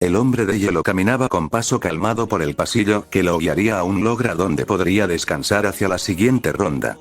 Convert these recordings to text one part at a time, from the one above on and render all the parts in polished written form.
El hombre de hielo caminaba con paso calmado por el pasillo que lo guiaría a un logra donde podría descansar hacia la siguiente ronda.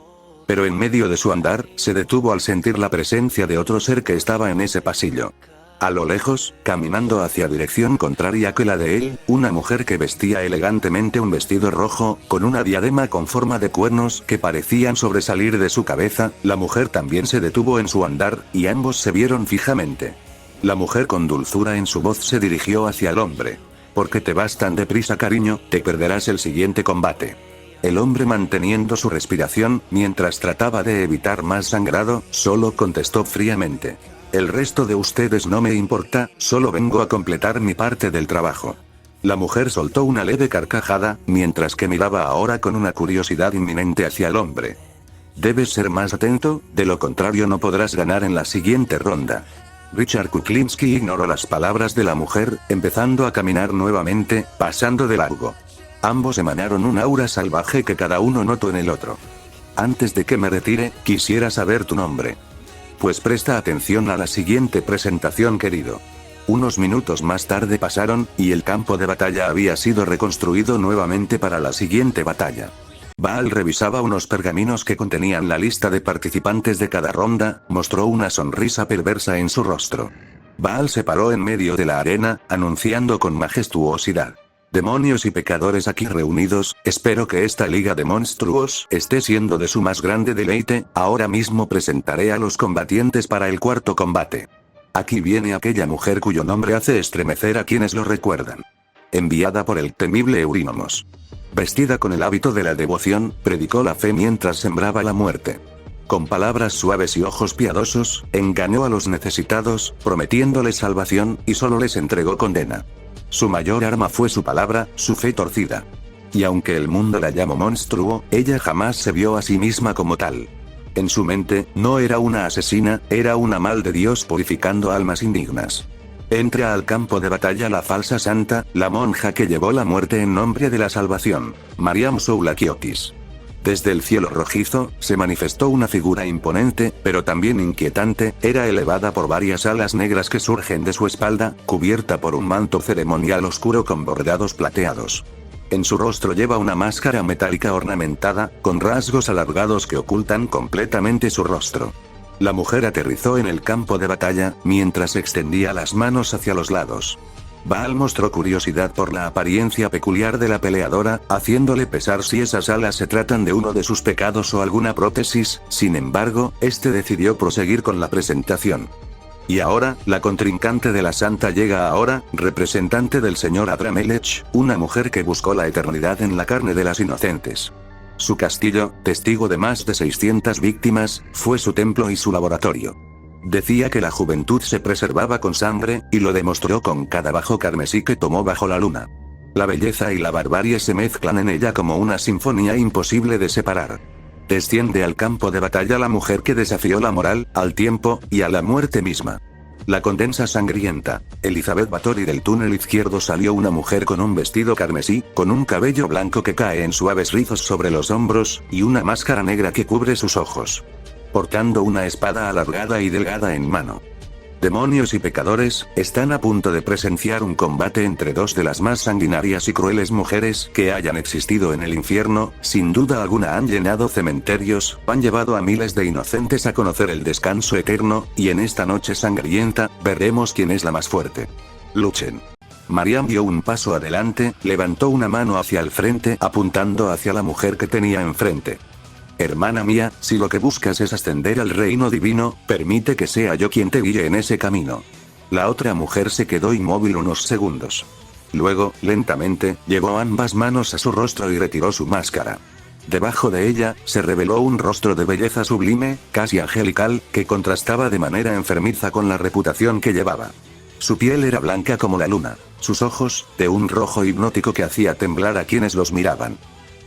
Pero en medio de su andar, se detuvo al sentir la presencia de otro ser que estaba en ese pasillo. A lo lejos, caminando hacia dirección contraria que la de él, una mujer que vestía elegantemente un vestido rojo, con una diadema con forma de cuernos que parecían sobresalir de su cabeza. La mujer también se detuvo en su andar, y ambos se vieron fijamente. La mujer con dulzura en su voz se dirigió hacia el hombre. ¿Por qué te vas tan deprisa, cariño? Te perderás el siguiente combate. El hombre, manteniendo su respiración, mientras trataba de evitar más sangrado, solo contestó fríamente. El resto de ustedes no me importa, solo vengo a completar mi parte del trabajo. La mujer soltó una leve carcajada, mientras que miraba ahora con una curiosidad inminente hacia el hombre. Debes ser más atento, de lo contrario no podrás ganar en la siguiente ronda. Richard Kuklinski ignoró las palabras de la mujer, empezando a caminar nuevamente, pasando de largo. Ambos emanaron un aura salvaje que cada uno notó en el otro. Antes de que me retire, quisiera saber tu nombre. Pues presta atención a la siguiente presentación, querido. Unos minutos más tarde pasaron, y el campo de batalla había sido reconstruido nuevamente para la siguiente batalla. Baal revisaba unos pergaminos que contenían la lista de participantes de cada ronda, mostró una sonrisa perversa en su rostro. Baal se paró en medio de la arena, anunciando con majestuosidad. Demonios y pecadores aquí reunidos, espero que esta liga de monstruos esté siendo de su más grande deleite. Ahora mismo presentaré a los combatientes para el cuarto combate. Aquí viene aquella mujer cuyo nombre hace estremecer a quienes lo recuerdan. Enviada por el temible Eurínomos. Vestida con el hábito de la devoción, predicó la fe mientras sembraba la muerte. Con palabras suaves y ojos piadosos, engañó a los necesitados, prometiéndoles salvación, y solo les entregó condena. Su mayor arma fue su palabra, su fe torcida. Y aunque el mundo la llamó monstruo, ella jamás se vio a sí misma como tal. En su mente, no era una asesina, era una mal de Dios purificando almas indignas. Entra al campo de batalla la falsa santa, la monja que llevó la muerte en nombre de la salvación, Mariam Soulakiotis. Desde el cielo rojizo, se manifestó una figura imponente, pero también inquietante. Era elevada por varias alas negras que surgen de su espalda, cubierta por un manto ceremonial oscuro con bordados plateados. En su rostro lleva una máscara metálica ornamentada, con rasgos alargados que ocultan completamente su rostro. La mujer aterrizó en el campo de batalla, mientras extendía las manos hacia los lados. Baal mostró curiosidad por la apariencia peculiar de la peleadora, haciéndole pesar si esas alas se tratan de uno de sus pecados o alguna prótesis. Sin embargo, este decidió proseguir con la presentación. Y ahora, la contrincante de la santa llega ahora, representante del señor Adramelech, una mujer que buscó la eternidad en la carne de las inocentes. Su castillo, testigo de más de 600 víctimas, fue su templo y su laboratorio. Decía que la juventud se preservaba con sangre, y lo demostró con cada bajo carmesí que tomó bajo la luna. La belleza y la barbarie se mezclan en ella como una sinfonía imposible de separar. Desciende al campo de batalla la mujer que desafió la moral, al tiempo, y a la muerte misma. La condensa sangrienta. Elizabeth Bathory. Del túnel izquierdo salió una mujer con un vestido carmesí, con un cabello blanco que cae en suaves rizos sobre los hombros, y una máscara negra que cubre sus ojos. Portando una espada alargada y delgada en mano. Demonios y pecadores, están a punto de presenciar un combate entre dos de las más sanguinarias y crueles mujeres que hayan existido en el infierno. Sin duda alguna han llenado cementerios, han llevado a miles de inocentes a conocer el descanso eterno, y en esta noche sangrienta, veremos quién es la más fuerte. Luchen. Mariam dio un paso adelante, levantó una mano hacia el frente apuntando hacia la mujer que tenía enfrente. Hermana mía, si lo que buscas es ascender al reino divino, permite que sea yo quien te guíe en ese camino. La otra mujer se quedó inmóvil unos segundos. Luego, lentamente, llevó ambas manos a su rostro y retiró su máscara. Debajo de ella, se reveló un rostro de belleza sublime, casi angelical, que contrastaba de manera enfermiza con la reputación que llevaba. Su piel era blanca como la luna, sus ojos, de un rojo hipnótico que hacía temblar a quienes los miraban.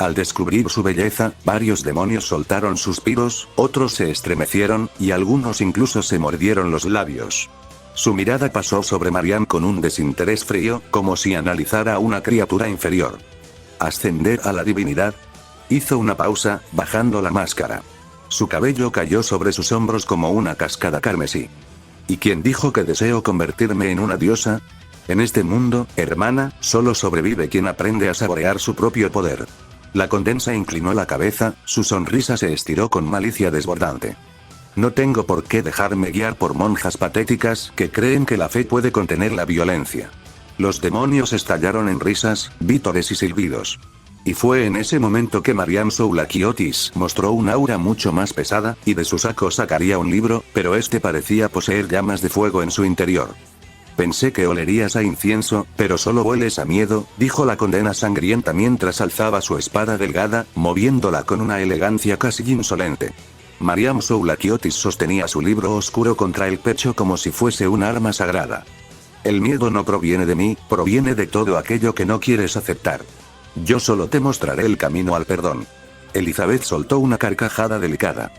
Al descubrir su belleza, varios demonios soltaron suspiros, otros se estremecieron, y algunos incluso se mordieron los labios. Su mirada pasó sobre Mariam con un desinterés frío, como si analizara a una criatura inferior. ¿Ascender a la divinidad? Hizo una pausa, bajando la máscara. Su cabello cayó sobre sus hombros como una cascada carmesí. ¿Y quién dijo que deseo convertirme en una diosa? En este mundo, hermana, solo sobrevive quien aprende a saborear su propio poder. La condesa inclinó la cabeza, su sonrisa se estiró con malicia desbordante. No tengo por qué dejarme guiar por monjas patéticas que creen que la fe puede contener la violencia. Los demonios estallaron en risas, vítores y silbidos. Y fue en ese momento que Mariam Soulakiotis mostró un aura mucho más pesada, y de su saco sacaría un libro, pero este parecía poseer llamas de fuego en su interior. Pensé que olerías a incienso, pero solo hueles a miedo, dijo la condena sangrienta mientras alzaba su espada delgada, moviéndola con una elegancia casi insolente. Mariam Soulakiotis sostenía su libro oscuro contra el pecho como si fuese un arma sagrada. El miedo no proviene de mí, proviene de todo aquello que no quieres aceptar. Yo solo te mostraré el camino al perdón. Elizabeth soltó una carcajada delicada.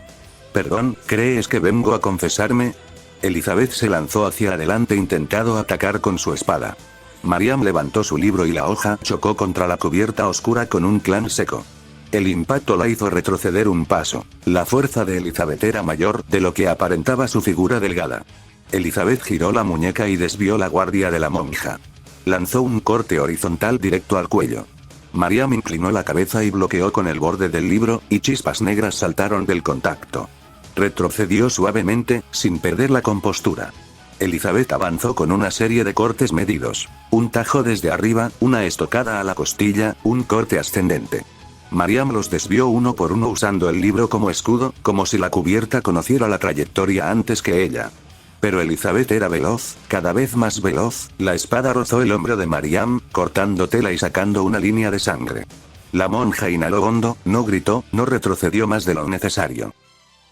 ¿Perdón? ¿Crees que vengo a confesarme? Elizabeth se lanzó hacia adelante intentando atacar con su espada. Mariam levantó su libro y la hoja chocó contra la cubierta oscura con un clan seco. El impacto la hizo retroceder un paso. La fuerza de Elizabeth era mayor de lo que aparentaba su figura delgada. Elizabeth giró la muñeca y desvió la guardia de la monja. Lanzó un corte horizontal directo al cuello. Mariam inclinó la cabeza y bloqueó con el borde del libro, y chispas negras saltaron del contacto. Retrocedió suavemente, sin perder la compostura. Elizabeth avanzó con una serie de cortes medidos. Un tajo desde arriba, una estocada a la costilla, un corte ascendente. Mariam los desvió uno por uno usando el libro como escudo, como si la cubierta conociera la trayectoria antes que ella. Pero Elizabeth era veloz, cada vez más veloz, la espada rozó el hombro de Mariam, cortando tela y sacando una línea de sangre. La monja inhaló hondo, no gritó, no retrocedió más de lo necesario.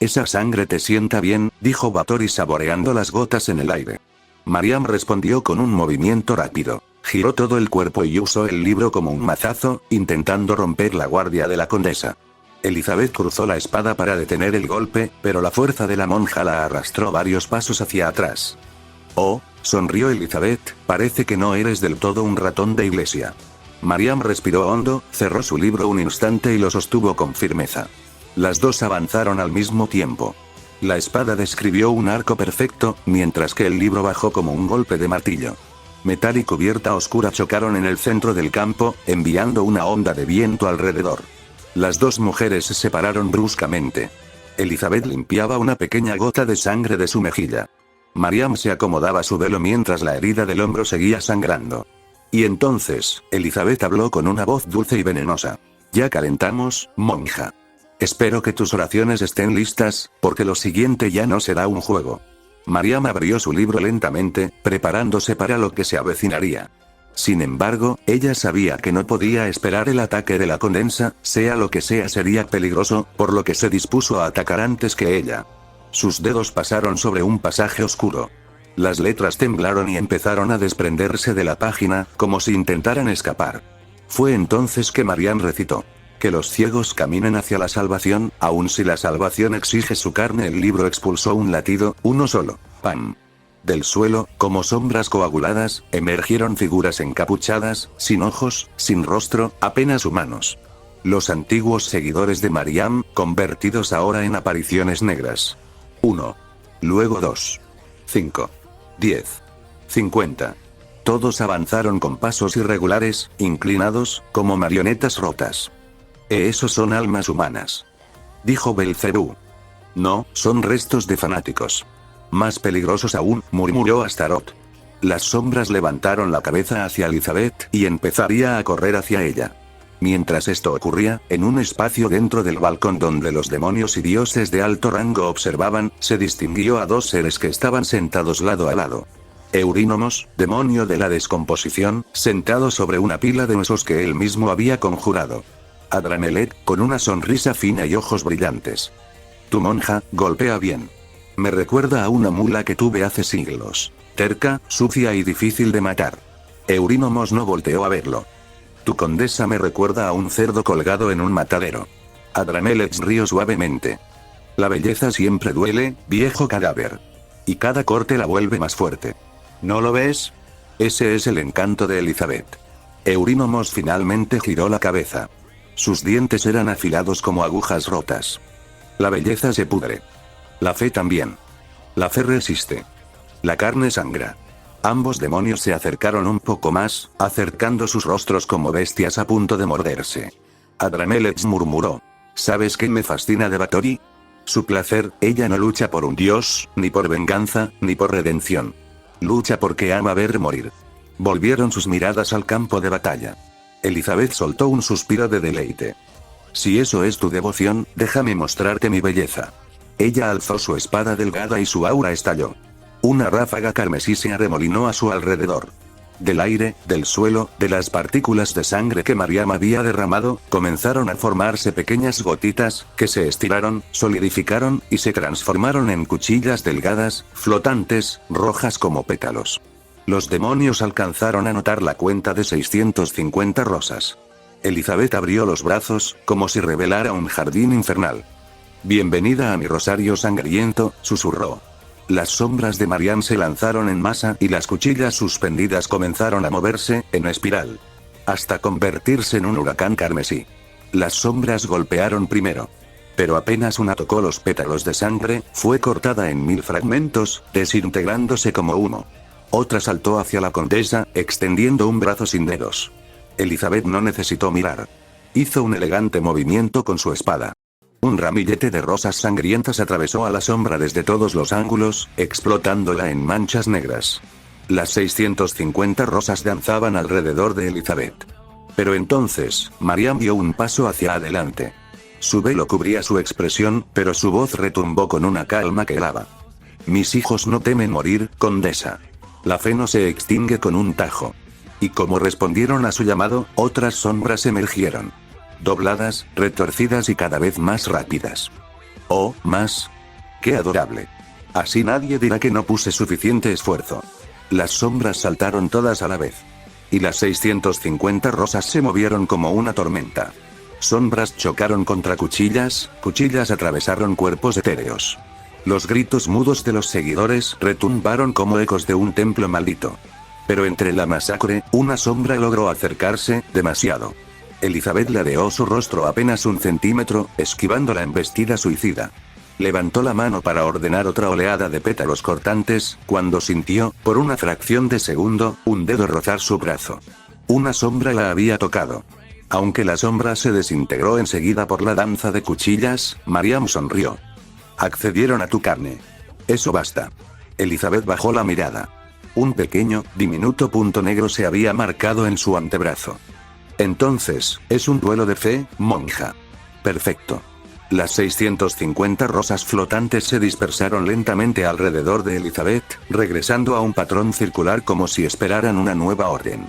«Esa sangre te sienta bien», dijo Báthory saboreando las gotas en el aire. Mariam respondió con un movimiento rápido. Giró todo el cuerpo y usó el libro como un mazazo, intentando romper la guardia de la condesa. Elizabeth cruzó la espada para detener el golpe, pero la fuerza de la monja la arrastró varios pasos hacia atrás. «Oh», sonrió Elizabeth, «parece que no eres del todo un ratón de iglesia». Mariam respiró hondo, cerró su libro un instante y lo sostuvo con firmeza. Las dos avanzaron al mismo tiempo. La espada describió un arco perfecto, mientras que el libro bajó como un golpe de martillo. Metal y cubierta oscura chocaron en el centro del campo, enviando una onda de viento alrededor. Las dos mujeres se separaron bruscamente. Elizabeth limpiaba una pequeña gota de sangre de su mejilla. Mariam se acomodaba su velo mientras la herida del hombro seguía sangrando. Y entonces, Elizabeth habló con una voz dulce y venenosa. «Ya calentamos, monja. Espero que tus oraciones estén listas, porque lo siguiente ya no será un juego». Mariam abrió su libro lentamente, preparándose para lo que se avecinaría. Sin embargo, ella sabía que no podía esperar el ataque de la condesa, sea lo que sea sería peligroso, por lo que se dispuso a atacar antes que ella. Sus dedos pasaron sobre un pasaje oscuro. Las letras temblaron y empezaron a desprenderse de la página, como si intentaran escapar. Fue entonces que Mariam recitó: «Que los ciegos caminen hacia la salvación, aun si la salvación exige su carne». El libro expulsó un latido, uno solo. ¡Pam! Del suelo, como sombras coaguladas, emergieron figuras encapuchadas, sin ojos, sin rostro, apenas humanos. Los antiguos seguidores de Mariam, convertidos ahora en apariciones negras. 1. Luego 2. 5. 10. 50. Todos avanzaron con pasos irregulares, inclinados, como marionetas rotas. «Esos son almas humanas», dijo Belcebú. «No, son restos de fanáticos». «Más peligrosos aún», murmuró Astaroth. Las sombras levantaron la cabeza hacia Elizabeth, y empezaría a correr hacia ella. Mientras esto ocurría, en un espacio dentro del balcón donde los demonios y dioses de alto rango observaban, se distinguió a dos seres que estaban sentados lado a lado. Eurínomos, demonio de la descomposición, sentado sobre una pila de huesos que él mismo había conjurado. Adramelech, con una sonrisa fina y ojos brillantes. «Tu monja, golpea bien. Me recuerda a una mula que tuve hace siglos. Terca, sucia y difícil de matar». Eurínomos no volteó a verlo. «Tu condesa me recuerda a un cerdo colgado en un matadero». Adramelech rió suavemente. «La belleza siempre duele, viejo cadáver. Y cada corte la vuelve más fuerte. ¿No lo ves? Ese es el encanto de Elizabeth». Eurínomos finalmente giró la cabeza. Sus dientes eran afilados como agujas rotas. «La belleza se pudre. La fe también. La fe resiste. La carne sangra. Ambos demonios se acercaron un poco más, acercando sus rostros como bestias a punto de morderse. Adramelech murmuró. ¿Sabes qué me fascina de Batory? Su placer. Ella no lucha por un dios, ni por venganza, ni por redención. Lucha porque ama ver morir. Volvieron sus miradas al campo de batalla. Elizabeth soltó un suspiro de deleite. Si eso es tu devoción, déjame mostrarte mi belleza. Ella alzó su espada delgada y su aura estalló. Una ráfaga carmesí se arremolinó a su alrededor. Del aire, del suelo, de las partículas de sangre que Mariam había derramado, comenzaron a formarse pequeñas gotitas, que se estiraron, solidificaron, y se transformaron en cuchillas delgadas, flotantes, rojas como pétalos. Los demonios alcanzaron a notar la cuenta de 650 rosas. Elizabeth abrió los brazos, como si revelara un jardín infernal. «Bienvenida a mi rosario sangriento», susurró. Las sombras de Mariam se lanzaron en masa y las cuchillas suspendidas comenzaron a moverse, en espiral. Hasta convertirse en un huracán carmesí. Las sombras golpearon primero. Pero apenas una tocó los pétalos de sangre, fue cortada en 1000 fragmentos, desintegrándose como humo. Otra saltó hacia la condesa, extendiendo un brazo sin dedos. Elizabeth no necesitó mirar. Hizo un elegante movimiento con su espada. Un ramillete de rosas sangrientas atravesó a la sombra desde todos los ángulos, explotándola en manchas negras. Las 650 rosas danzaban alrededor de Elizabeth. Pero entonces, Mariam dio un paso hacia adelante. Su velo cubría su expresión, pero su voz retumbó con una calma que helaba. «Mis hijos no temen morir, condesa. La fe no se extingue con un tajo». Y como respondieron a su llamado, otras sombras emergieron. Dobladas, retorcidas y cada vez más rápidas. ¡Oh, más! ¡Qué adorable! Así nadie dirá que no puse suficiente esfuerzo. Las sombras saltaron todas a la vez. Y las 650 rosas se movieron como una tormenta. Sombras chocaron contra cuchillas, cuchillas atravesaron cuerpos etéreos. Los gritos mudos de los seguidores retumbaron como ecos de un templo maldito. Pero entre la masacre, una sombra logró acercarse, demasiado. Elizabeth ladeó su rostro apenas un centímetro, esquivando la embestida suicida. Levantó la mano para ordenar otra oleada de pétalos cortantes, cuando sintió, por una fracción de segundo, un dedo rozar su brazo. Una sombra la había tocado. Aunque la sombra se desintegró enseguida por la danza de cuchillas, Mariam sonrió. «Accedieron a tu carne. Eso basta». Elizabeth bajó la mirada. Un pequeño, diminuto punto negro se había marcado en su antebrazo. «Entonces, es un duelo de fe, monja». «Perfecto». Las 650 rosas flotantes se dispersaron lentamente alrededor de Elizabeth, regresando a un patrón circular como si esperaran una nueva orden.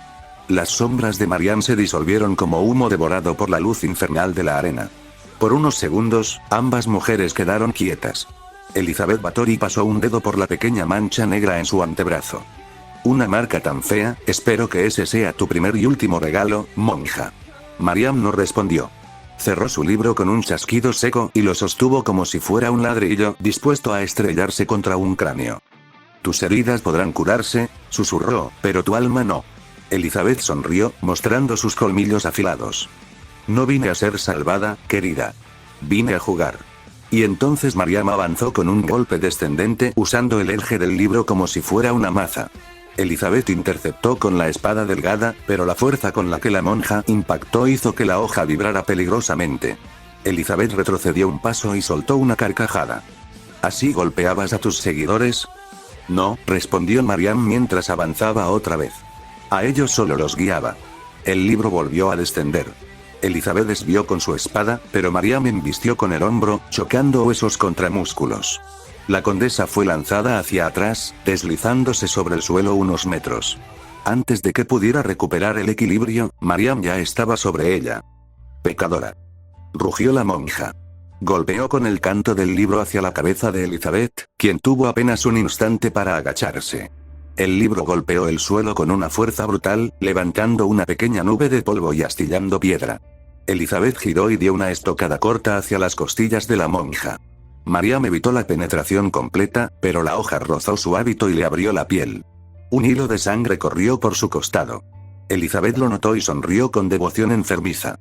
Las sombras de Mariam se disolvieron como humo devorado por la luz infernal de la arena. Por unos segundos, ambas mujeres quedaron quietas. Elizabeth Batory pasó un dedo por la pequeña mancha negra en su antebrazo. «Una marca tan fea, espero que ese sea tu primer y último regalo, monja». Mariam no respondió. Cerró su libro con un chasquido seco y lo sostuvo como si fuera un ladrillo dispuesto a estrellarse contra un cráneo. «Tus heridas podrán curarse», susurró, «pero tu alma no». Elizabeth sonrió, mostrando sus colmillos afilados. «No vine a ser salvada, querida. Vine a jugar». Y entonces Mariam avanzó con un golpe descendente usando el eje del libro como si fuera una maza. Elizabeth interceptó con la espada delgada, pero la fuerza con la que la monja impactó hizo que la hoja vibrara peligrosamente. Elizabeth retrocedió un paso y soltó una carcajada. «¿Así golpeabas a tus seguidores?» «No», respondió Mariam mientras avanzaba otra vez. «A ellos solo los guiaba». El libro volvió a descender. Elizabeth desvió con su espada, pero Mariam embistió con el hombro, chocando huesos contra músculos. La condesa fue lanzada hacia atrás, deslizándose sobre el suelo unos metros. Antes de que pudiera recuperar el equilibrio, Mariam ya estaba sobre ella. «Pecadora», rugió la monja. Golpeó con el canto del libro hacia la cabeza de Elizabeth, quien tuvo apenas un instante para agacharse. El libro golpeó el suelo con una fuerza brutal, levantando una pequeña nube de polvo y astillando piedra. Elizabeth giró y dio una estocada corta hacia las costillas de la monja. Mariam evitó la penetración completa, pero la hoja rozó su hábito y le abrió la piel. Un hilo de sangre corrió por su costado. Elizabeth lo notó y sonrió con devoción enfermiza.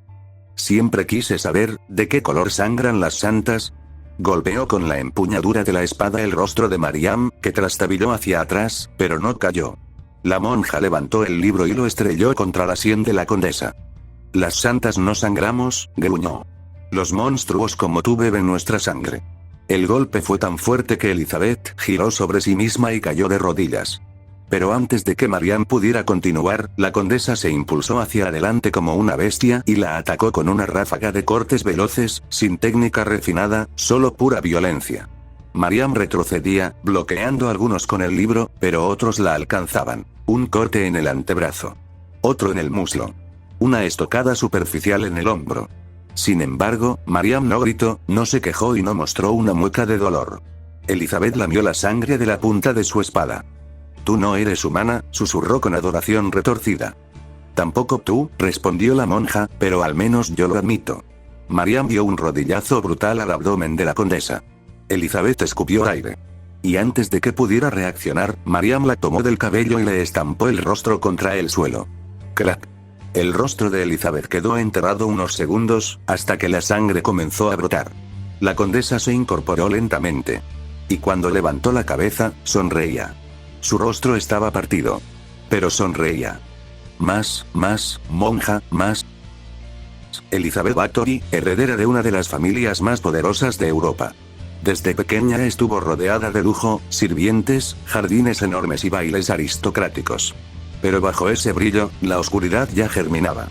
«Siempre quise saber, ¿de qué color sangran las santas?». Golpeó con la empuñadura de la espada el rostro de Mariam, que trastabilló hacia atrás, pero no cayó. La monja levantó el libro y lo estrelló contra la sien de la condesa. Las santas no sangramos, gruñó. Los monstruos como tú beben nuestra sangre. El golpe fue tan fuerte que Elizabeth giró sobre sí misma y cayó de rodillas. Pero antes de que Marianne pudiera continuar, la condesa se impulsó hacia adelante como una bestia y la atacó con una ráfaga de cortes veloces, sin técnica refinada, solo pura violencia. Marianne retrocedía, bloqueando algunos con el libro, pero otros la alcanzaban. Un corte en el antebrazo. Otro en el muslo. Una estocada superficial en el hombro. Sin embargo, Marianne no gritó, no se quejó y no mostró una mueca de dolor. Elizabeth lamió la sangre de la punta de su espada. «Tú no eres humana», susurró con adoración retorcida. «Tampoco tú», respondió la monja, «pero al menos yo lo admito». Marianne dio un rodillazo brutal al abdomen de la condesa. Elizabeth escupió aire. Y antes de que pudiera reaccionar, Marianne la tomó del cabello y le estampó el rostro contra el suelo. ¡Crack! El rostro de Elizabeth quedó enterrado unos segundos, hasta que la sangre comenzó a brotar. La condesa se incorporó lentamente. Y cuando levantó la cabeza, sonreía. Su rostro estaba partido. Pero sonreía. Más, monja, más. Elizabeth Bathory, heredera de una de las familias más poderosas de Europa. Desde pequeña estuvo rodeada de lujo, sirvientes, jardines enormes y bailes aristocráticos. Pero bajo ese brillo, la oscuridad ya germinaba.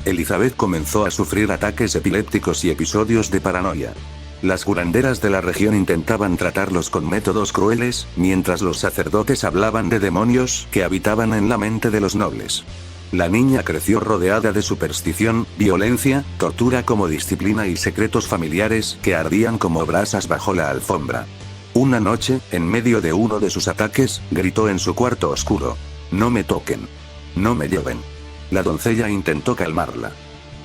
Elizabeth comenzó a sufrir ataques epilépticos y episodios de paranoia. Las curanderas de la región intentaban tratarlos con métodos crueles, mientras los sacerdotes hablaban de demonios que habitaban en la mente de los nobles. La niña creció rodeada de superstición, violencia, tortura como disciplina y secretos familiares que ardían como brasas bajo la alfombra. Una noche, en medio de uno de sus ataques, gritó en su cuarto oscuro. «No me toquen. No me lleven». La doncella intentó calmarla.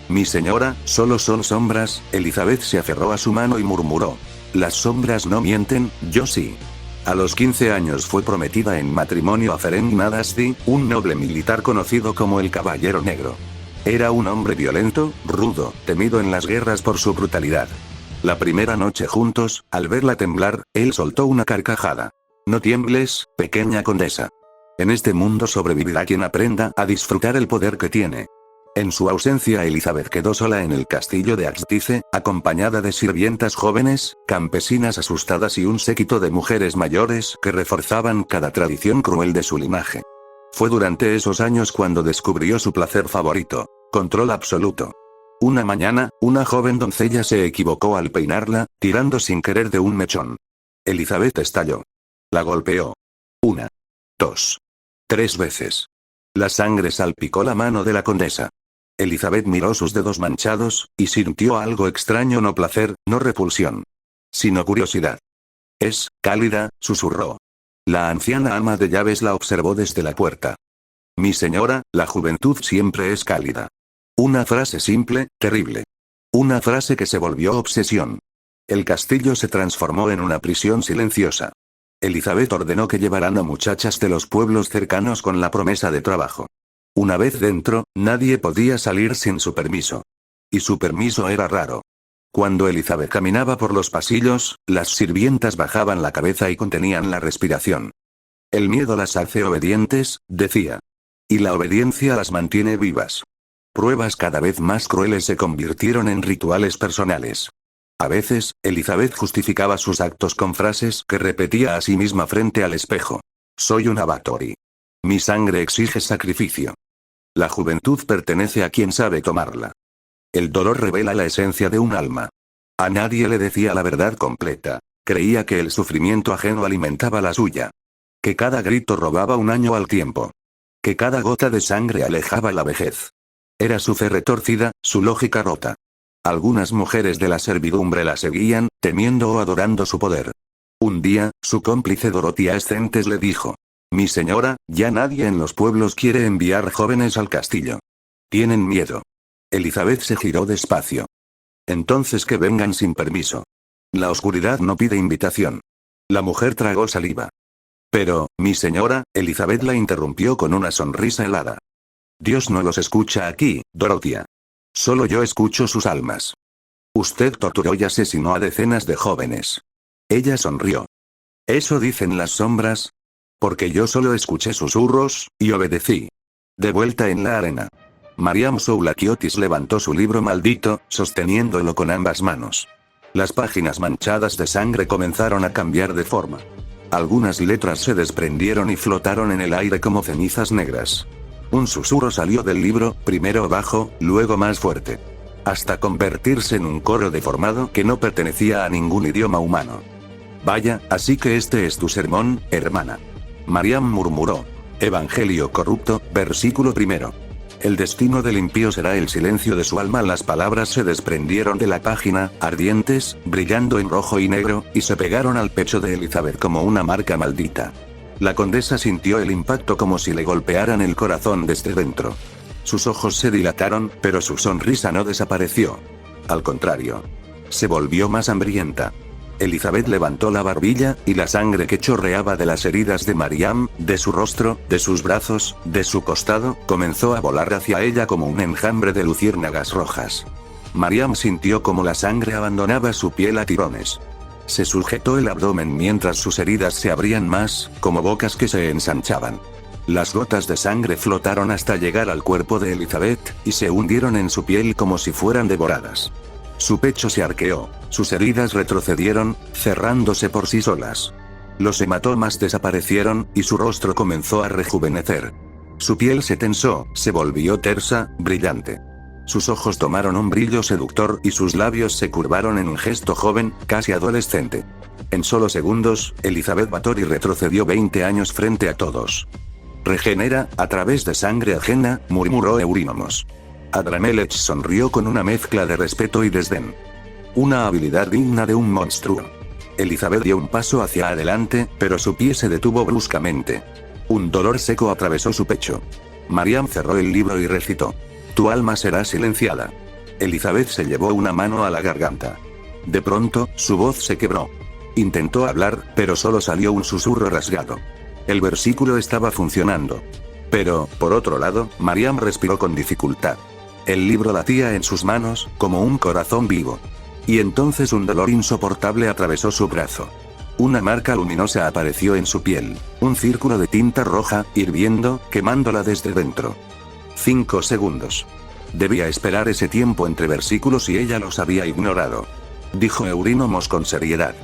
«Mi señora, solo son sombras». Elizabeth se aferró a su mano y murmuró. «Las sombras no mienten, yo sí». A los 15 años fue prometida en matrimonio a Ferenc Nadasdy, un noble militar conocido como el Caballero Negro. Era un hombre violento, rudo, temido en las guerras por su brutalidad. La primera noche juntos, al verla temblar, él soltó una carcajada. «No tiembles, pequeña condesa. En este mundo sobrevivirá quien aprenda a disfrutar el poder que tiene». En su ausencia Elizabeth quedó sola en el castillo de Axtice, acompañada de sirvientas jóvenes, campesinas asustadas y un séquito de mujeres mayores que reforzaban cada tradición cruel de su linaje. Fue durante esos años cuando descubrió su placer favorito: control absoluto. Una mañana, una joven doncella se equivocó al peinarla, tirando sin querer de un mechón. Elizabeth estalló. La golpeó. 1, 2, 3 veces. La sangre salpicó la mano de la condesa. Elizabeth miró sus dedos manchados, y sintió algo extraño, no placer, no repulsión. Sino curiosidad. «Es cálida», susurró. La anciana ama de llaves la observó desde la puerta. «Mi señora, la juventud siempre es cálida». Una frase simple, terrible. Una frase que se volvió obsesión. El castillo se transformó en una prisión silenciosa. Elizabeth ordenó que llevaran a muchachas de los pueblos cercanos con la promesa de trabajo. Una vez dentro, nadie podía salir sin su permiso. Y su permiso era raro. Cuando Elizabeth caminaba por los pasillos, las sirvientas bajaban la cabeza y contenían la respiración. «El miedo las hace obedientes», decía. «Y la obediencia las mantiene vivas». Pruebas cada vez más crueles se convirtieron en rituales personales. A veces, Elizabeth justificaba sus actos con frases que repetía a sí misma frente al espejo. «Soy una Bathory. Mi sangre exige sacrificio. La juventud pertenece a quien sabe tomarla. El dolor revela la esencia de un alma». A nadie le decía la verdad completa. Creía que el sufrimiento ajeno alimentaba la suya. Que cada grito robaba un año al tiempo. Que cada gota de sangre alejaba la vejez. Era su fe retorcida, su lógica rota. Algunas mujeres de la servidumbre la seguían, temiendo o adorando su poder. Un día, su cómplice Dorothea Ascentes le dijo: «Mi señora, ya nadie en los pueblos quiere enviar jóvenes al castillo. Tienen miedo». Elizabeth se giró despacio. «Entonces que vengan sin permiso. La oscuridad no pide invitación». La mujer tragó saliva. «Pero, mi señora», Elizabeth la interrumpió con una sonrisa helada. «Dios no los escucha aquí, Dorothea. Solo yo escucho sus almas. Usted torturó y asesinó a decenas de jóvenes». Ella sonrió. «¿Eso dicen las sombras? Porque yo solo escuché susurros, y obedecí. De vuelta en la arena. Mariam Soulakiotis levantó su libro maldito, sosteniéndolo con ambas manos. Las páginas manchadas de sangre comenzaron a cambiar de forma. Algunas letras se desprendieron y flotaron en el aire como cenizas negras. Un susurro salió del libro, primero bajo, luego más fuerte. Hasta convertirse en un coro deformado que no pertenecía a ningún idioma humano. Vaya, así que este es tu sermón, hermana. Mariam murmuró. Evangelio corrupto, versículo 1. El destino del impío será el silencio de su alma. Las palabras se desprendieron de la página, ardientes, brillando en rojo y negro, y se pegaron al pecho de Elizabeth como una marca maldita. La condesa sintió el impacto como si le golpearan el corazón desde dentro. Sus ojos se dilataron, pero su sonrisa no desapareció. Al contrario. Se volvió más hambrienta. Elizabeth levantó la barbilla, y la sangre que chorreaba de las heridas de Mariam, de su rostro, de sus brazos, de su costado, comenzó a volar hacia ella como un enjambre de luciérnagas rojas. Mariam sintió como la sangre abandonaba su piel a tirones. Se sujetó el abdomen mientras sus heridas se abrían más, como bocas que se ensanchaban. Las gotas de sangre flotaron hasta llegar al cuerpo de Elizabeth, y se hundieron en su piel como si fueran devoradas. Su pecho se arqueó, sus heridas retrocedieron, cerrándose por sí solas. Los hematomas desaparecieron, y su rostro comenzó a rejuvenecer. Su piel se tensó, se volvió tersa, brillante. Sus ojos tomaron un brillo seductor y sus labios se curvaron en un gesto joven, casi adolescente. En solo segundos, Elizabeth Báthory retrocedió 20 años frente a todos. Regenera, a través de sangre ajena, murmuró Eurínomos. Adramelech sonrió con una mezcla de respeto y desdén. Una habilidad digna de un monstruo. Elizabeth dio un paso hacia adelante, pero su pie se detuvo bruscamente. Un dolor seco atravesó su pecho. Mariam cerró el libro y recitó. Tu alma será silenciada. Elizabeth se llevó una mano a la garganta. De pronto, su voz se quebró. Intentó hablar, pero solo salió un susurro rasgado. El versículo estaba funcionando. Pero, por otro lado, Mariam respiró con dificultad. El libro latía en sus manos, como un corazón vivo. Y entonces un dolor insoportable atravesó su brazo. Una marca luminosa apareció en su piel, un círculo de tinta roja, hirviendo, quemándola desde dentro. 5 segundos. Debía esperar ese tiempo entre versículos y ella los había ignorado. Dijo Eurínomos con seriedad.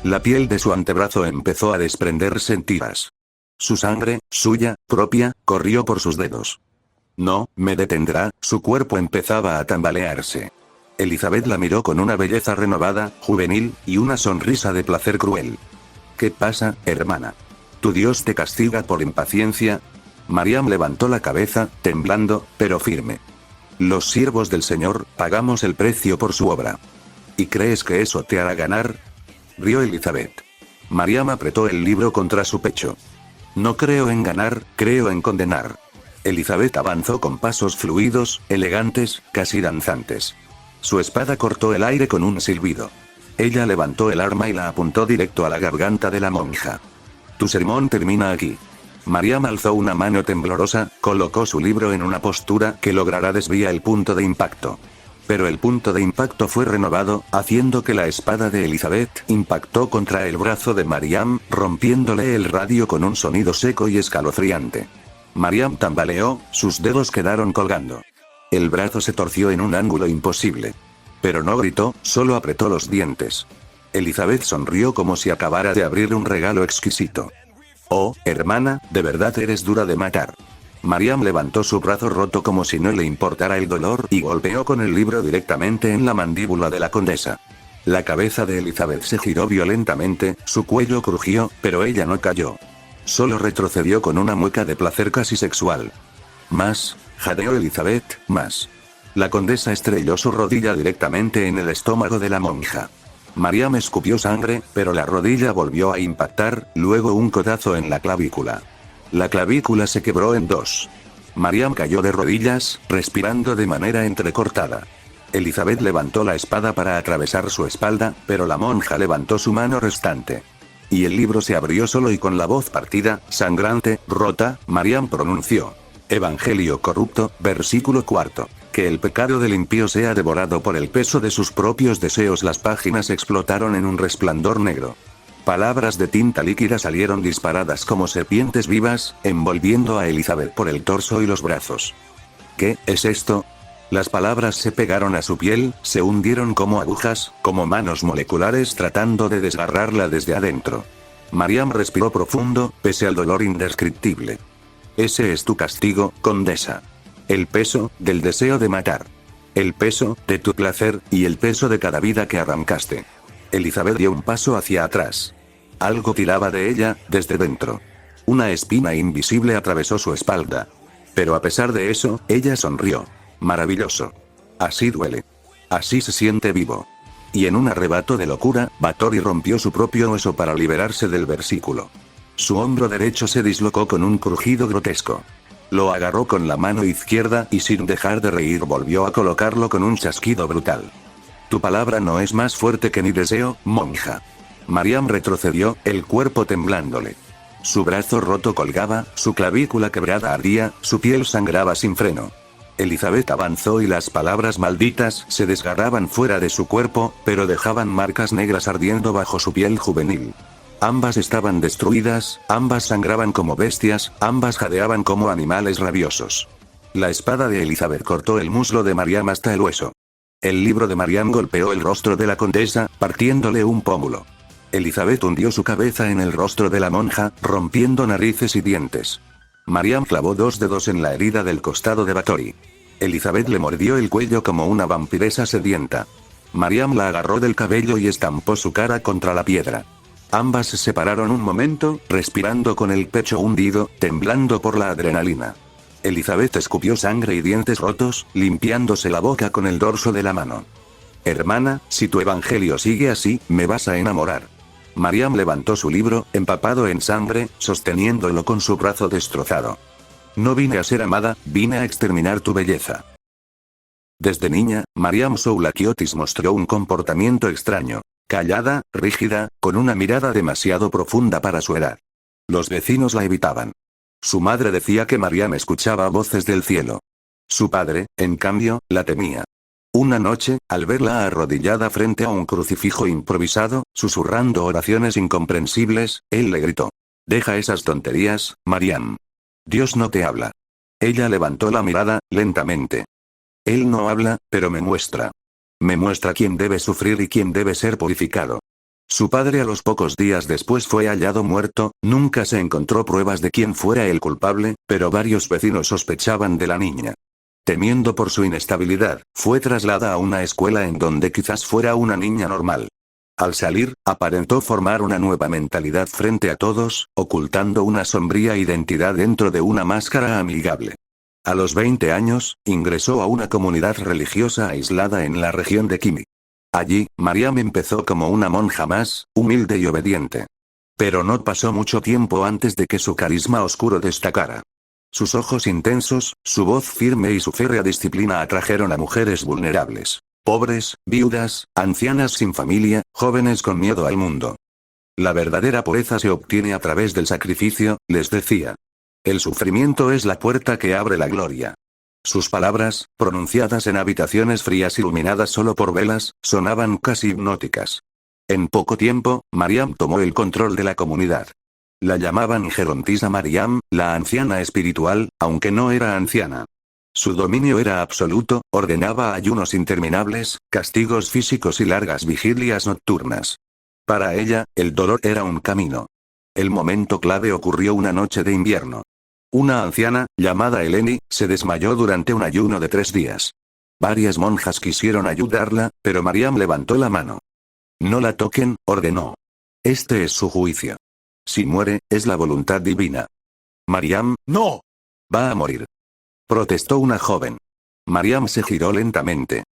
La piel de su antebrazo empezó a desprenderse en tiras. Su sangre, suya, propia, corrió por sus dedos. No, me detendrá, su cuerpo empezaba a tambalearse. Elizabeth la miró con una belleza renovada, juvenil, y una sonrisa de placer cruel. ¿Qué pasa, hermana? ¿Tu Dios te castiga por impaciencia? Mariam levantó la cabeza, temblando, pero firme. Los siervos del Señor, pagamos el precio por su obra. ¿Y crees que eso te hará ganar? Rió Elizabeth. Mariam apretó el libro contra su pecho. No creo en ganar, creo en condenar. Elizabeth avanzó con pasos fluidos, elegantes, casi danzantes. Su espada cortó el aire con un silbido. Ella levantó el arma y la apuntó directo a la garganta de la monja. Tu sermón termina aquí. Mariam alzó una mano temblorosa, colocó su libro en una postura que logrará desviar el punto de impacto. Pero el punto de impacto fue renovado, haciendo que la espada de Elizabeth impactó contra el brazo de Mariam, rompiéndole el radio con un sonido seco y escalofriante. Mariam tambaleó, sus dedos quedaron colgando. El brazo se torció en un ángulo imposible. Pero no gritó, solo apretó los dientes. Elizabeth sonrió como si acabara de abrir un regalo exquisito. Oh, hermana, de verdad eres dura de matar. Mariam levantó su brazo roto como si no le importara el dolor y golpeó con el libro directamente en la mandíbula de la condesa. La cabeza de Elizabeth se giró violentamente, su cuello crujió, pero ella no cayó. Solo retrocedió con una mueca de placer casi sexual. Más, jadeó Elizabeth, más. La condesa estrelló su rodilla directamente en el estómago de la monja. Mariam escupió sangre, pero la rodilla volvió a impactar, luego un codazo en la clavícula. La clavícula se quebró en dos. Mariam cayó de rodillas, respirando de manera entrecortada. Elizabeth levantó la espada para atravesar su espalda, pero la monja levantó su mano restante. Y el libro se abrió solo y con la voz partida, sangrante, rota, Mariam pronunció. Evangelio corrupto, versículo 4. Que el pecado del impío sea devorado por el peso de sus propios deseos. Las páginas explotaron en un resplandor negro. Palabras de tinta líquida salieron disparadas como serpientes vivas, envolviendo a Elizabeth por el torso y los brazos. ¿Qué es esto? Las palabras se pegaron a su piel, se hundieron como agujas, como manos moleculares tratando de desgarrarla desde adentro. Mariam respiró profundo, pese al dolor indescriptible. Ese es tu castigo, condesa. El peso del deseo de matar. El peso de tu placer, y el peso de cada vida que arrancaste. Elizabeth dio un paso hacia atrás. Algo tiraba de ella, desde dentro. Una espina invisible atravesó su espalda. Pero a pesar de eso, ella sonrió. Maravilloso. Así duele. Así se siente vivo. Y en un arrebato de locura, Báthory rompió su propio hueso para liberarse del versículo. Su hombro derecho se dislocó con un crujido grotesco. Lo agarró con la mano izquierda y sin dejar de reír volvió a colocarlo con un chasquido brutal. Tu palabra no es más fuerte que mi deseo, monja. Mariam retrocedió, el cuerpo temblándole. Su brazo roto colgaba, su clavícula quebrada ardía, su piel sangraba sin freno. Elizabeth avanzó y las palabras malditas se desgarraban fuera de su cuerpo, pero dejaban marcas negras ardiendo bajo su piel juvenil. Ambas estaban destruidas, ambas sangraban como bestias, ambas jadeaban como animales rabiosos. La espada de Elizabeth cortó el muslo de Mariam hasta el hueso. El libro de Mariam golpeó el rostro de la condesa, partiéndole un pómulo. Elizabeth hundió su cabeza en el rostro de la monja, rompiendo narices y dientes. Mariam clavó 2 dedos en la herida del costado de Báthory. Elizabeth le mordió el cuello como una vampiresa sedienta. Mariam la agarró del cabello y estampó su cara contra la piedra. Ambas se separaron un momento, respirando con el pecho hundido, temblando por la adrenalina. Elizabeth escupió sangre y dientes rotos, limpiándose la boca con el dorso de la mano. Hermana, si tu evangelio sigue así, me vas a enamorar. Mariam levantó su libro, empapado en sangre, sosteniéndolo con su brazo destrozado. No vine a ser amada, vine a exterminar tu belleza. Desde niña, Mariam Soulakiotis mostró un comportamiento extraño. Callada, rígida, con una mirada demasiado profunda para su edad. Los vecinos la evitaban. Su madre decía que Mariam escuchaba voces del cielo. Su padre, en cambio, la temía. Una noche, al verla arrodillada frente a un crucifijo improvisado, susurrando oraciones incomprensibles, él le gritó: «Deja esas tonterías, Mariam. Dios no te habla». Ella levantó la mirada, lentamente. Él no habla, pero me muestra. Me muestra quién debe sufrir y quién debe ser purificado. Su padre a los pocos días después fue hallado muerto, nunca se encontró pruebas de quién fuera el culpable, pero varios vecinos sospechaban de la niña. Temiendo por su inestabilidad, fue trasladada a una escuela en donde quizás fuera una niña normal. Al salir, aparentó formar una nueva mentalidad frente a todos, ocultando una sombría identidad dentro de una máscara amigable. A los 20 años, ingresó a una comunidad religiosa aislada en la región de Kimi. Allí, Mariam empezó como una monja más, humilde y obediente. Pero no pasó mucho tiempo antes de que su carisma oscuro destacara. Sus ojos intensos, su voz firme y su férrea disciplina atrajeron a mujeres vulnerables, pobres, viudas, ancianas sin familia, jóvenes con miedo al mundo. La verdadera pureza se obtiene a través del sacrificio, les decía. El sufrimiento es la puerta que abre la gloria. Sus palabras, pronunciadas en habitaciones frías iluminadas solo por velas, sonaban casi hipnóticas. En poco tiempo, Mariam tomó el control de la comunidad. La llamaban Gerontisa Mariam, la anciana espiritual, aunque no era anciana. Su dominio era absoluto, ordenaba ayunos interminables, castigos físicos y largas vigilias nocturnas. Para ella, el dolor era un camino. El momento clave ocurrió una noche de invierno. Una anciana, llamada Eleni, se desmayó durante un ayuno de 3 días. Varias monjas quisieron ayudarla, pero Mariam levantó la mano. No la toquen, ordenó. Este es su juicio. Si muere, es la voluntad divina. Mariam, no. Va a morir. Protestó una joven. Mariam se giró lentamente.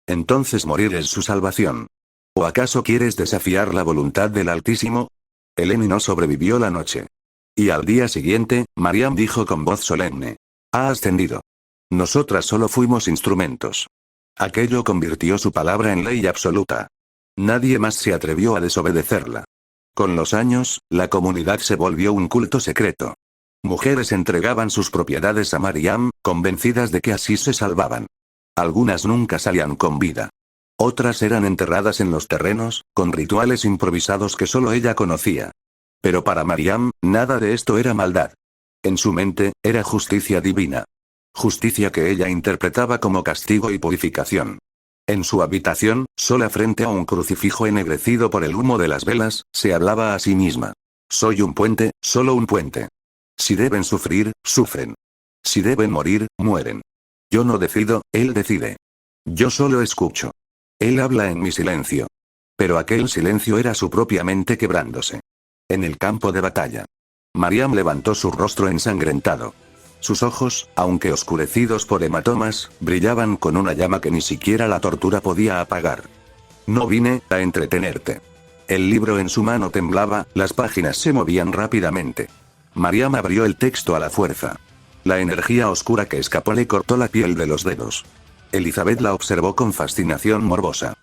Entonces morir es su salvación. ¿O acaso quieres desafiar la voluntad del Altísimo? Eleni no sobrevivió la noche. Y al día siguiente, Mariam dijo con voz solemne: ha ascendido. Nosotras solo fuimos instrumentos. Aquello convirtió su palabra en ley absoluta. Nadie más se atrevió a desobedecerla. Con los años, la comunidad se volvió un culto secreto. Mujeres entregaban sus propiedades a Mariam, convencidas de que así se salvaban. Algunas nunca salían con vida. Otras eran enterradas en los terrenos, con rituales improvisados que solo ella conocía. Pero para Mariam, nada de esto era maldad. En su mente, era justicia divina. Justicia que ella interpretaba como castigo y purificación. En su habitación, sola frente a un crucifijo ennegrecido por el humo de las velas, se hablaba a sí misma. Soy un puente, solo un puente. Si deben sufrir, sufren. Si deben morir, mueren. Yo no decido, él decide. Yo solo escucho. Él habla en mi silencio. Pero aquel silencio era su propia mente quebrándose. En el campo de batalla. Mariam levantó su rostro ensangrentado. Sus ojos, aunque oscurecidos por hematomas, brillaban con una llama que ni siquiera la tortura podía apagar. No vine a entretenerte. El libro en su mano temblaba, las páginas se movían rápidamente. Mariam abrió el texto a la fuerza. La energía oscura que escapó le cortó la piel de los dedos. Elizabeth la observó con fascinación morbosa.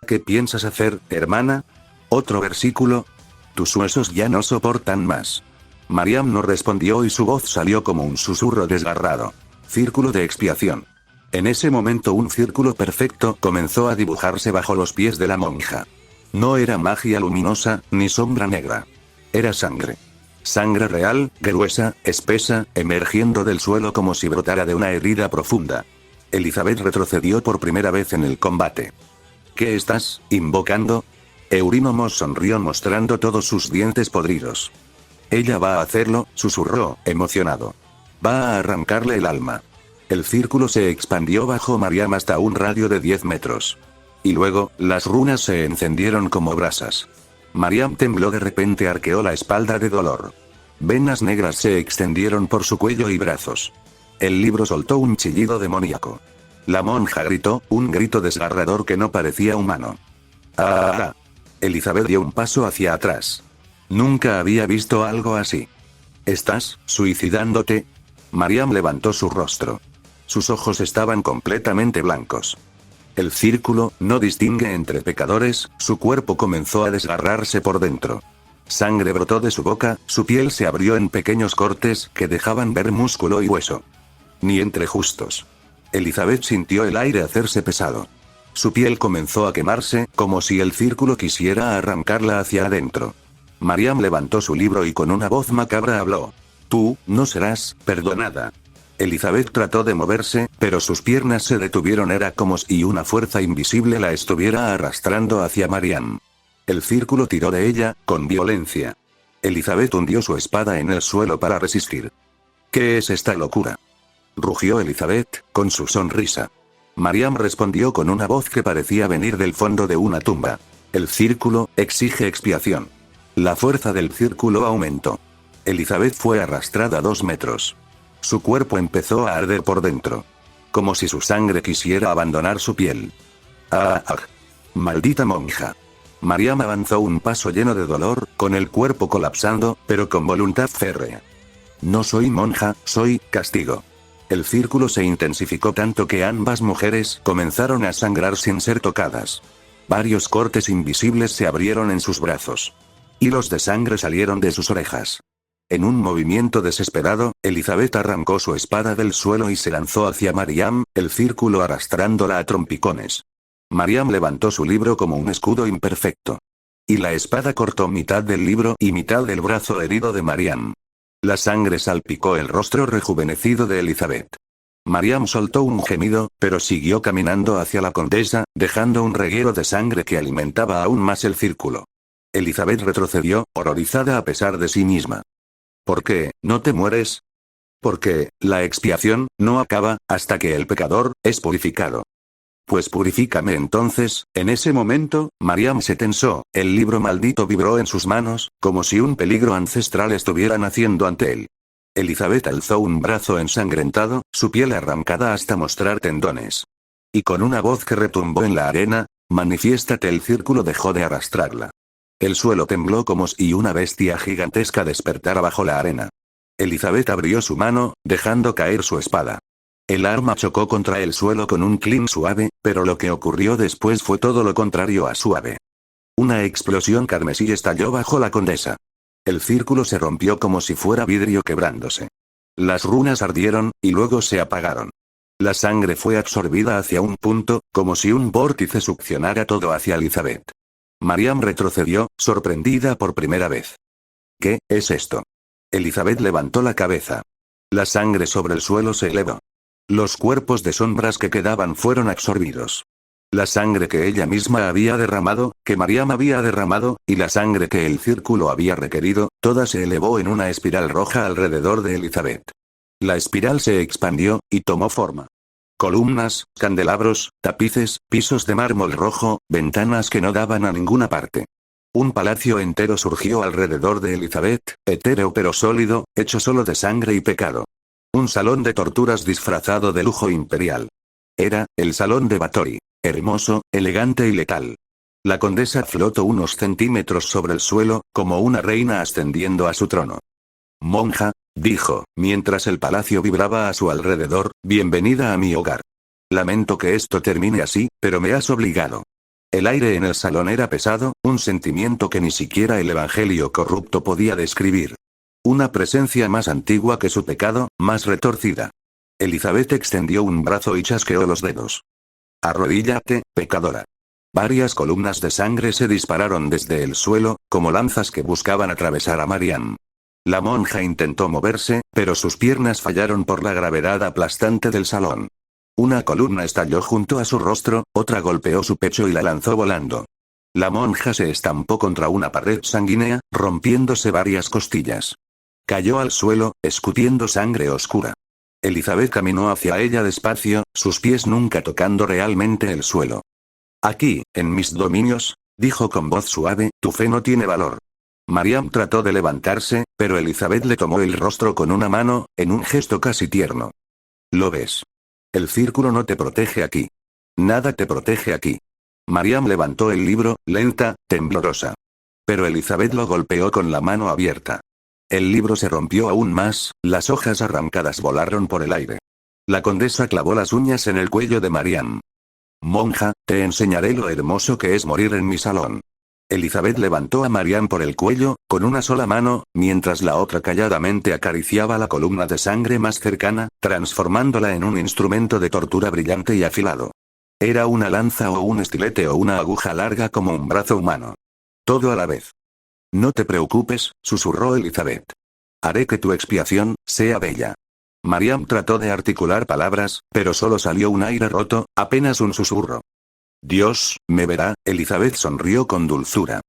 ¿Qué piensas hacer, hermana? ¿Otro versículo? Tus huesos ya no soportan más. Mariam no respondió y su voz salió como un susurro desgarrado. Círculo de expiación. En ese momento un círculo perfecto comenzó a dibujarse bajo los pies de la monja. No era magia luminosa, ni sombra negra. Era sangre. Sangre real, gruesa, espesa, emergiendo del suelo como si brotara de una herida profunda. Elizabeth retrocedió por primera vez en el combate. ¿Qué estás invocando? Eurínomos sonrió mostrando todos sus dientes podridos. Ella va a hacerlo, susurró, emocionado. Va a arrancarle el alma. El círculo se expandió bajo Mariam hasta un radio de 10 metros. Y luego, las runas se encendieron como brasas. Mariam tembló de repente, arqueó la espalda de dolor. Venas negras se extendieron por su cuello y brazos. El libro soltó un chillido demoníaco. La monja gritó, un grito desgarrador que no parecía humano. ¡Ah! Elizabeth dio un paso hacia atrás. Nunca había visto algo así. ¿Estás suicidándote? Mariam levantó su rostro. Sus ojos estaban completamente blancos. El círculo no distingue entre pecadores, su cuerpo comenzó a desgarrarse por dentro. Sangre brotó de su boca, su piel se abrió en pequeños cortes que dejaban ver músculo y hueso. Ni entre justos. Elizabeth sintió el aire hacerse pesado. Su piel comenzó a quemarse, como si el círculo quisiera arrancarla hacia adentro. Mariam levantó su libro y con una voz macabra habló. Tú, no serás perdonada. Elizabeth trató de moverse, pero sus piernas se detuvieron. Era como si una fuerza invisible la estuviera arrastrando hacia Mariam. El círculo tiró de ella, con violencia. Elizabeth hundió su espada en el suelo para resistir. ¿Qué es esta locura? Rugió Elizabeth, con su sonrisa. Mariam respondió con una voz que parecía venir del fondo de una tumba. El círculo exige expiación. La fuerza del círculo aumentó. Elizabeth fue arrastrada 2 metros. Su cuerpo empezó a arder por dentro. Como si su sangre quisiera abandonar su piel. ¡Ah! ¡Maldita monja! Mariam avanzó un paso lleno de dolor, con el cuerpo colapsando, pero con voluntad férrea. No soy monja, soy castigo. El círculo se intensificó tanto que ambas mujeres comenzaron a sangrar sin ser tocadas. Varios cortes invisibles se abrieron en sus brazos. Hilos de sangre salieron de sus orejas. En un movimiento desesperado, Elizabeth arrancó su espada del suelo y se lanzó hacia Mariam, el círculo arrastrándola a trompicones. Mariam levantó su libro como un escudo imperfecto. Y la espada cortó mitad del libro y mitad del brazo herido de Mariam. La sangre salpicó el rostro rejuvenecido de Elizabeth. Mariam soltó un gemido, pero siguió caminando hacia la condesa, dejando un reguero de sangre que alimentaba aún más el círculo. Elizabeth retrocedió, horrorizada a pesar de sí misma. ¿Por qué no te mueres? Porque la expiación no acaba hasta que el pecador es purificado. Pues purifícame entonces. En ese momento, Mariam se tensó, el libro maldito vibró en sus manos, como si un peligro ancestral estuviera naciendo ante él. Elizabeth alzó un brazo ensangrentado, su piel arrancada hasta mostrar tendones. Y con una voz que retumbó en la arena, manifiéstate. El círculo dejó de arrastrarla. El suelo tembló como si una bestia gigantesca despertara bajo la arena. Elizabeth abrió su mano, dejando caer su espada. El arma chocó contra el suelo con un clink suave, pero lo que ocurrió después fue todo lo contrario a suave. Una explosión carmesí estalló bajo la condesa. El círculo se rompió como si fuera vidrio quebrándose. Las runas ardieron, y luego se apagaron. La sangre fue absorbida hacia un punto, como si un vórtice succionara todo hacia Elizabeth. Mariam retrocedió, sorprendida por primera vez. ¿Qué es esto? Elizabeth levantó la cabeza. La sangre sobre el suelo se elevó. Los cuerpos de sombras que quedaban fueron absorbidos. La sangre que ella misma había derramado, que Mariam había derramado, y la sangre que el círculo había requerido, toda se elevó en una espiral roja alrededor de Elizabeth. La espiral se expandió, y tomó forma. Columnas, candelabros, tapices, pisos de mármol rojo, ventanas que no daban a ninguna parte. Un palacio entero surgió alrededor de Elizabeth, etéreo pero sólido, hecho solo de sangre y pecado. Un salón de torturas disfrazado de lujo imperial. Era, el salón de Báthory. Hermoso, elegante y letal. La condesa flotó unos centímetros sobre el suelo, como una reina ascendiendo a su trono. Monja, dijo, mientras el palacio vibraba a su alrededor, bienvenida a mi hogar. Lamento que esto termine así, pero me has obligado. El aire en el salón era pesado, un sentimiento que ni siquiera el evangelio corrupto podía describir. Una presencia más antigua que su pecado, más retorcida. Elizabeth extendió un brazo y chasqueó los dedos. Arrodíllate, pecadora. Varias columnas de sangre se dispararon desde el suelo, como lanzas que buscaban atravesar a Mariam. La monja intentó moverse, pero sus piernas fallaron por la gravedad aplastante del salón. Una columna estalló junto a su rostro, otra golpeó su pecho y la lanzó volando. La monja se estampó contra una pared sanguínea, rompiéndose varias costillas. Cayó al suelo, escutiendo sangre oscura. Elizabeth caminó hacia ella despacio, sus pies nunca tocando realmente el suelo. Aquí, en mis dominios, dijo con voz suave, tu fe no tiene valor. Mariam trató de levantarse, pero Elizabeth le tomó el rostro con una mano, en un gesto casi tierno. ¿Lo ves? El círculo no te protege aquí. Nada te protege aquí. Mariam levantó el libro, lenta, temblorosa. Pero Elizabeth lo golpeó con la mano abierta. El libro se rompió aún más, las hojas arrancadas volaron por el aire. La condesa clavó las uñas en el cuello de Mariam. Monja, te enseñaré lo hermoso que es morir en mi salón. Elizabeth levantó a Mariam por el cuello, con una sola mano, mientras la otra calladamente acariciaba la columna de sangre más cercana, transformándola en un instrumento de tortura brillante y afilado. Era una lanza o un estilete o una aguja larga como un brazo humano. Todo a la vez. No te preocupes, susurró Elizabeth. Haré que tu expiación sea bella. Mariam trató de articular palabras, pero solo salió un aire roto, apenas un susurro. Dios, me verá, Elizabeth sonrió con dulzura.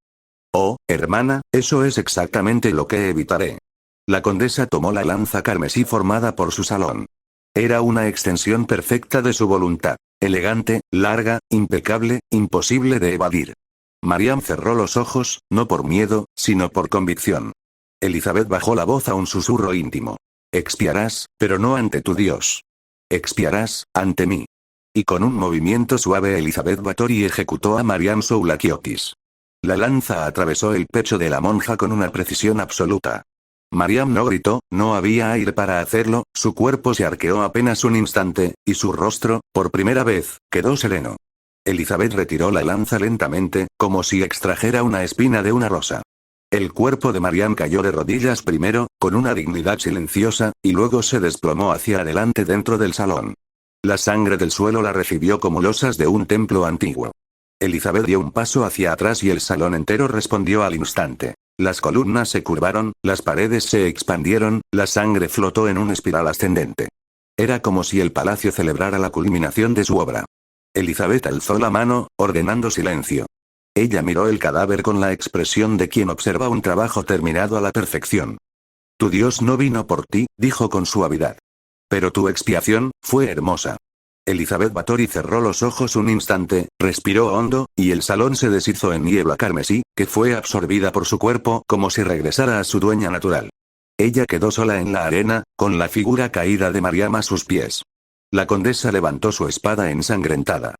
Oh, hermana, eso es exactamente lo que evitaré. La condesa tomó la lanza carmesí formada por su salón. Era una extensión perfecta de su voluntad. Elegante, larga, impecable, imposible de evadir. Mariam cerró los ojos, no por miedo, sino por convicción. Elizabeth bajó la voz a un susurro íntimo. Expiarás, pero no ante tu Dios. Expiarás, ante mí. Y con un movimiento suave Elizabeth Báthory ejecutó a Mariam Soulakiotis. La lanza atravesó el pecho de la monja con una precisión absoluta. Mariam no gritó, no había aire para hacerlo, su cuerpo se arqueó apenas un instante, y su rostro, por primera vez, quedó sereno. Elizabeth retiró la lanza lentamente, como si extrajera una espina de una rosa. El cuerpo de Mariam cayó de rodillas primero, con una dignidad silenciosa, y luego se desplomó hacia adelante dentro del salón. La sangre del suelo la recibió como losas de un templo antiguo. Elizabeth dio un paso hacia atrás y el salón entero respondió al instante. Las columnas se curvaron, las paredes se expandieron, la sangre flotó en una espiral ascendente. Era como si el palacio celebrara la culminación de su obra. Elizabeth alzó la mano, ordenando silencio. Ella miró el cadáver con la expresión de quien observa un trabajo terminado a la perfección. Tu Dios no vino por ti, dijo con suavidad. Pero tu expiación fue hermosa. Elizabeth Báthory cerró los ojos un instante, respiró hondo, y el salón se deshizo en niebla carmesí, que fue absorbida por su cuerpo como si regresara a su dueña natural. Ella quedó sola en la arena, con la figura caída de Mariam a sus pies. La condesa levantó su espada ensangrentada.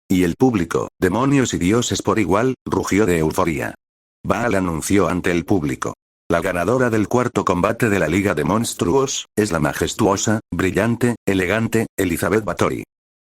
Y el público, demonios y dioses por igual, rugió de euforia. Baal anunció ante el público. La ganadora del cuarto combate de la Liga de Monstruos, es la majestuosa, brillante, elegante, Elizabeth Báthory.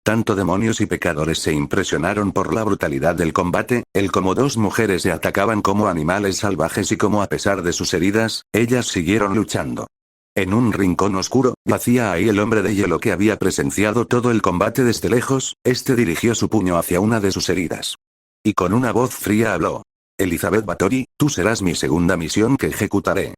Tanto demonios y pecadores se impresionaron por la brutalidad del combate, el cómo dos mujeres se atacaban como animales salvajes y cómo a pesar de sus heridas, ellas siguieron luchando. En un rincón oscuro, yacía ahí el hombre de hielo que había presenciado todo el combate desde lejos. Este dirigió su puño hacia una de sus heridas. Y con una voz fría habló. Elizabeth Bathory, tú serás mi segunda misión que ejecutaré.